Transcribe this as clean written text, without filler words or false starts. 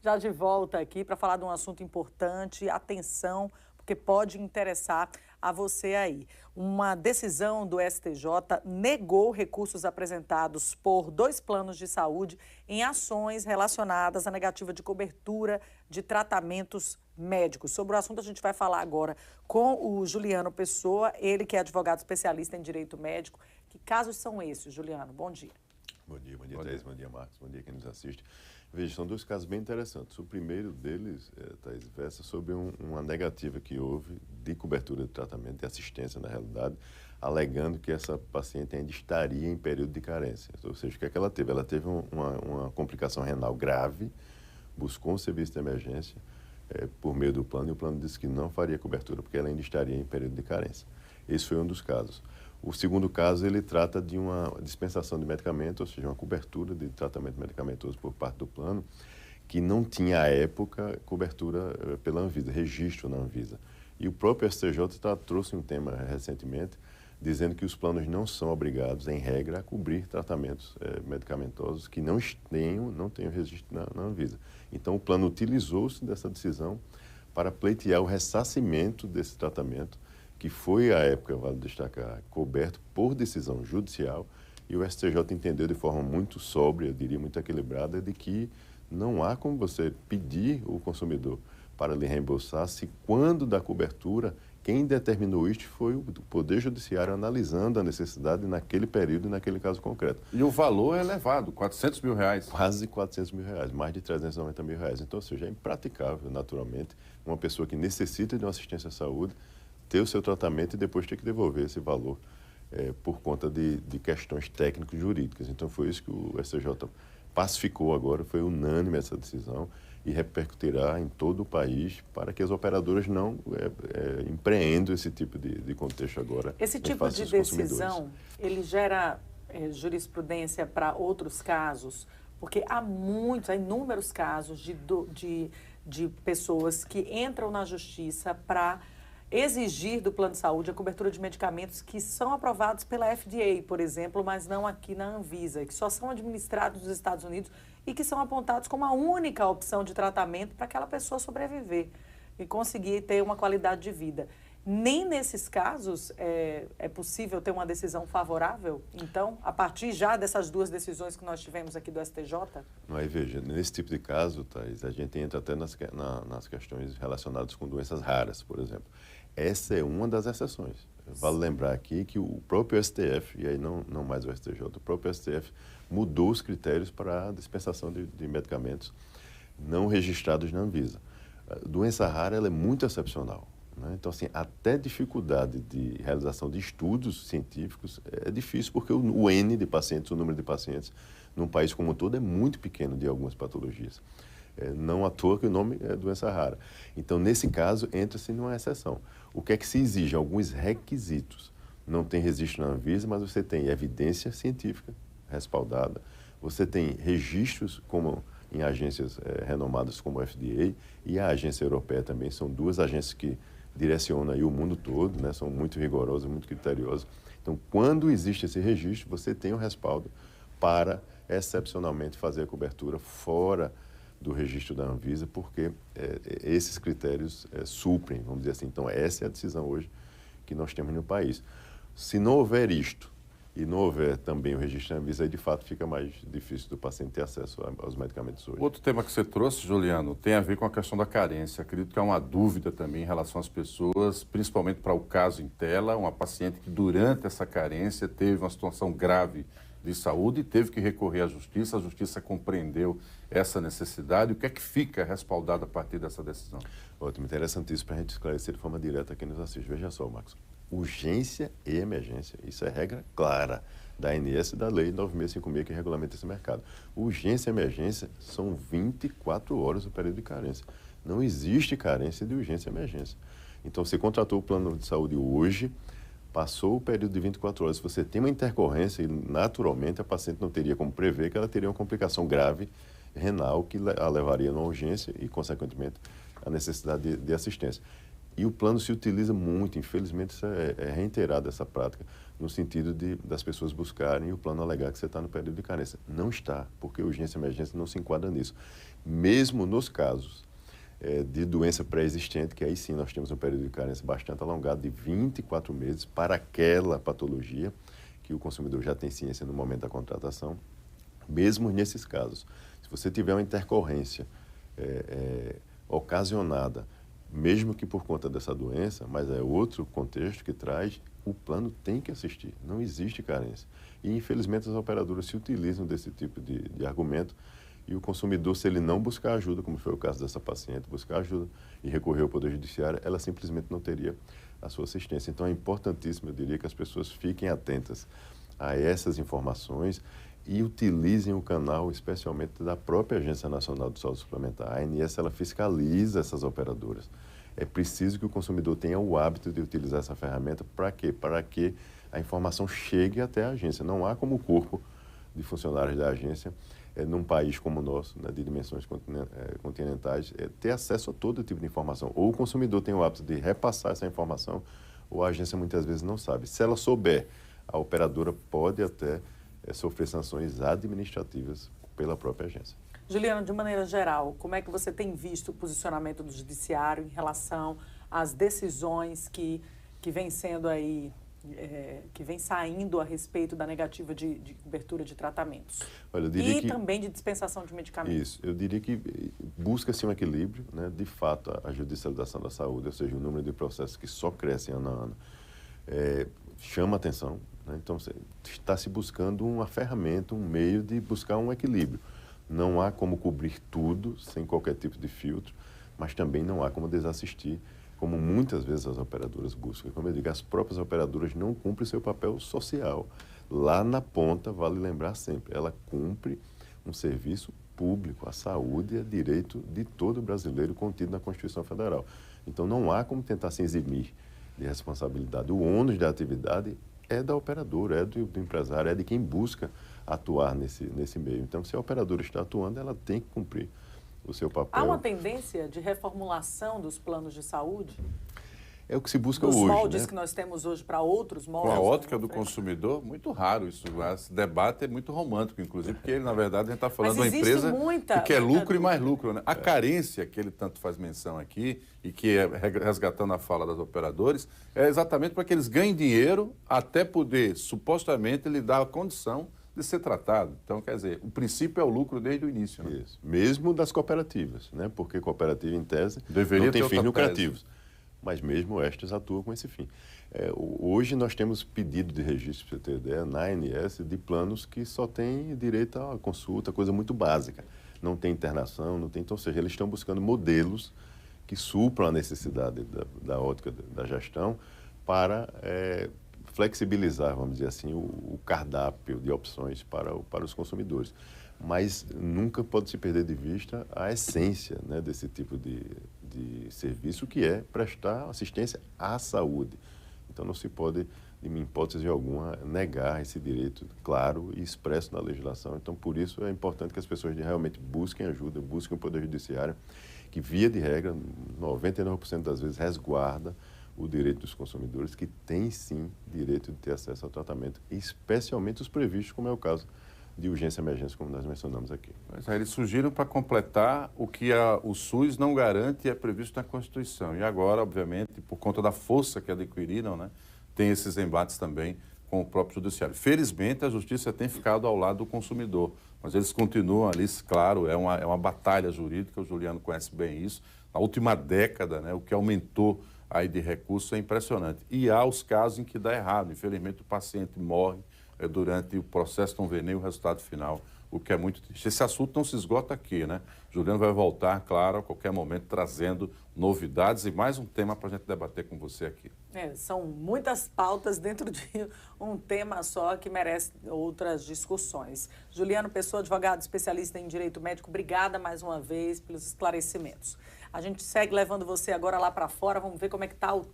Já de volta aqui para falar de um assunto importante. Atenção, porque pode interessar a você aí. Uma decisão do STJ negou recursos apresentados por dois planos de saúde em ações relacionadas à negativa de cobertura de tratamentos médicos. Sobre o assunto a gente vai falar agora com o Juliano Pessoa, ele que é advogado especialista em direito médico. Que casos são esses, Juliano? Bom dia. Bom dia, Thaís, bom dia, Marcos, bom dia quem nos assiste. Veja, são dois casos bem interessantes. O primeiro deles, Thaís, versa sobre uma negativa que houve de cobertura de tratamento, de assistência, na realidade, alegando que essa paciente ainda estaria em período de carência. Ou seja, o que é que ela teve? Ela teve uma complicação renal grave, buscou um serviço de emergência por meio do plano, e o plano disse que não faria cobertura, porque ela ainda estaria em período de carência. Esse foi um dos casos. O segundo caso, ele trata de uma dispensação de medicamento, ou seja, uma cobertura de tratamento medicamentoso por parte do plano, que não tinha, à época, cobertura pela Anvisa, registro na Anvisa. E o próprio STJ trouxe um tema recentemente, dizendo que os planos não são obrigados, em regra, a cobrir tratamentos medicamentosos que não tenham registro na Anvisa. Então, o plano utilizou-se dessa decisão para pleitear o ressarcimento desse tratamento, que foi, à época, vale destacar, coberto por decisão judicial, e o STJ entendeu de forma muito sóbria, eu diria muito equilibrada, de que não há como você pedir o consumidor para lhe reembolsar se, quando da cobertura, quem determinou isto foi o Poder Judiciário analisando a necessidade naquele período e naquele caso concreto. E o valor é elevado, R$ 400 mil. Quase R$ 400 mil, mais de R$ 390 mil. Então, ou seja, é impraticável, naturalmente, uma pessoa que necessita de uma assistência à saúde ter o seu tratamento e depois ter que devolver esse valor por conta de questões técnico-jurídicas. Então, foi isso que o STJ pacificou agora, foi unânime essa decisão e repercutirá em todo o país para que as operadoras não empreendam esse tipo de contexto agora. Esse tipo de decisão, ele gera jurisprudência para outros casos? Porque há inúmeros casos de pessoas que entram na justiça para exigir do plano de saúde a cobertura de medicamentos que são aprovados pela FDA, por exemplo, mas não aqui na Anvisa, que só são administrados nos Estados Unidos e que são apontados como a única opção de tratamento para aquela pessoa sobreviver e conseguir ter uma qualidade de vida. Nem nesses casos é possível ter uma decisão favorável? Então, a partir já dessas duas decisões que nós tivemos aqui do STJ? Aí, veja, nesse tipo de caso, Thaís, a gente entra até nas questões relacionadas com doenças raras, por exemplo. Essa é uma das exceções. Vale lembrar aqui que o próprio STF, e aí não mais o STJ, o próprio STF mudou os critérios para a dispensação de medicamentos não registrados na Anvisa. A doença rara ela é muito excepcional, né? Então, assim, até dificuldade de realização de estudos científicos é difícil, porque o N de pacientes, o número de pacientes num país como um todo é muito pequeno de algumas patologias. Não à toa que o nome é doença rara. Então, nesse caso, entra-se numa exceção. O que é que se exige? Alguns requisitos. Não tem registro na Anvisa, mas você tem evidência científica respaldada, você tem registros como em agências renomadas como a FDA e a agência europeia também. São duas agências que direcionam aí o mundo todo, né? São muito rigorosas, muito criteriosas. Então, quando existe esse registro, você tem o respaldo para, excepcionalmente, fazer a cobertura fora do registro da Anvisa, porque esses critérios suprem, vamos dizer assim. Então, essa é a decisão hoje que nós temos no país. Se não houver isto e não houver também o registro da Anvisa, aí de fato fica mais difícil do paciente ter acesso aos medicamentos hoje. Outro tema que você trouxe, Juliano, tem a ver com a questão da carência. Acredito que há uma dúvida também em relação às pessoas, principalmente para o caso em tela, uma paciente que durante essa carência teve uma situação grave de saúde e teve que recorrer à justiça, a justiça compreendeu essa necessidade. O que é que fica respaldado a partir dessa decisão? Ótimo, interessantíssimo para a gente esclarecer de forma direta a quem nos assiste. Veja só, Marcos, urgência e emergência, isso é regra clara da ANS e da Lei 9656 que regulamenta esse mercado. Urgência e emergência são 24 horas o período de carência. Não existe carência de urgência e emergência. Então, você contratou o plano de saúde hoje, passou o período de 24 horas, se você tem uma intercorrência, e naturalmente a paciente não teria como prever que ela teria uma complicação grave renal que a levaria a uma urgência e, consequentemente, a necessidade de assistência. E o plano se utiliza muito, infelizmente, isso é reiterado essa prática, no sentido das pessoas buscarem o plano alegar que você está no período de carência. Não está, porque urgência e emergência não se enquadra nisso. Mesmo nos casos de doença pré-existente, que aí sim nós temos um período de carência bastante alongado, de 24 meses, para aquela patologia que o consumidor já tem ciência no momento da contratação. Mesmo nesses casos, se você tiver uma intercorrência ocasionada, mesmo que por conta dessa doença, mas é outro contexto que traz, o plano tem que assistir, não existe carência. E, infelizmente, as operadoras se utilizam desse tipo de argumento e o consumidor, se ele não buscar ajuda, como foi o caso dessa paciente, buscar ajuda e recorrer ao Poder Judiciário, ela simplesmente não teria a sua assistência. Então, é importantíssimo, eu diria, que as pessoas fiquem atentas a essas informações e utilizem o canal, especialmente da própria Agência Nacional de Saúde Suplementar. A ANS, ela fiscaliza essas operadoras. É preciso que o consumidor tenha o hábito de utilizar essa ferramenta. Para quê? Para que a informação chegue até a agência. Não há como o corpo de funcionários da agência, num país como o nosso, né, de dimensões continentais, ter acesso a todo tipo de informação. Ou o consumidor tem o hábito de repassar essa informação, ou a agência muitas vezes não sabe. Se ela souber, a operadora pode até sofrer sanções administrativas pela própria agência. Juliano, de maneira geral, como é que você tem visto o posicionamento do judiciário em relação às decisões que vem sendo aí, que vem saindo a respeito da negativa de cobertura de tratamentos? Olha, eu diria também de dispensação de medicamentos? Isso, eu diria que busca-se um equilíbrio, né? De fato, a judicialização da saúde, ou seja, o número de processos que só crescem ano a ano, chama atenção. Então, está se buscando uma ferramenta, um meio de buscar um equilíbrio. Não há como cobrir tudo sem qualquer tipo de filtro, mas também não há como desassistir, como muitas vezes as operadoras buscam. Como eu digo, as próprias operadoras não cumprem seu papel social. Lá na ponta, vale lembrar sempre, ela cumpre um serviço público. A saúde é direito de todo brasileiro contido na Constituição Federal. Então, não há como tentar se eximir de responsabilidade. O ônus da atividade é da operadora, é do empresário, é de quem busca atuar nesse meio. Então, se a operadora está atuando, ela tem que cumprir o seu papel. Há uma tendência de reformulação dos planos de saúde? É o que se busca hoje. Os moldes, né? que nós temos hoje para outros moldes. Com a ótica do consumidor, muito raro isso. Esse debate é muito romântico, inclusive, porque ele, na verdade, a gente está falando de uma empresa que quer lucro e mais lucro. Né? A carência que ele tanto faz menção aqui, e que é resgatando a fala das operadoras, é exatamente para que eles ganhem dinheiro até poder, supostamente, lhe dar a condição de ser tratado. Então, quer dizer, o princípio é o lucro desde o início. Né? Isso. Mesmo das cooperativas, né? Porque cooperativa, em tese, deveria não tem ter fins lucrativos. Mas mesmo estas atuam com esse fim. Hoje nós temos pedido de registro, para você ter ideia, na ANS, de planos que só têm direito a consulta, coisa muito básica. Não tem internação, não tem... Então, ou seja, eles estão buscando modelos que supram a necessidade da ótica da gestão para flexibilizar, vamos dizer assim, o cardápio de opções para os consumidores. Mas nunca pode se perder de vista a essência, né, desse tipo de serviço, que é prestar assistência à saúde. Então, não se pode, em hipótese alguma, negar esse direito claro e expresso na legislação. Então, por isso, é importante que as pessoas realmente busquem ajuda, busquem o Poder Judiciário, que, via de regra, 99% das vezes, resguarda o direito dos consumidores, que têm, sim, direito de ter acesso ao tratamento, especialmente os previstos, como é o caso de urgência e emergência, como nós mencionamos aqui. Mas aí eles surgiram para completar o que o SUS não garante e é previsto na Constituição. E agora, obviamente, por conta da força que adquiriram, né, tem esses embates também com o próprio Judiciário. Felizmente, a Justiça tem ficado ao lado do consumidor, mas eles continuam ali, claro, é uma batalha jurídica, o Juliano conhece bem isso. Na última década, né, o que aumentou aí de recursos é impressionante. E há os casos em que dá errado. Infelizmente, o paciente morre durante o processo, não vê nem o resultado final, o que é muito triste. Esse assunto não se esgota aqui, né? Juliano vai voltar, claro, a qualquer momento, trazendo novidades e mais um tema para a gente debater com você aqui. São muitas pautas dentro de um tema só que merece outras discussões. Juliano Pessoa, advogado especialista em direito médico, obrigada mais uma vez pelos esclarecimentos. A gente segue levando você agora lá para fora, vamos ver como é que está o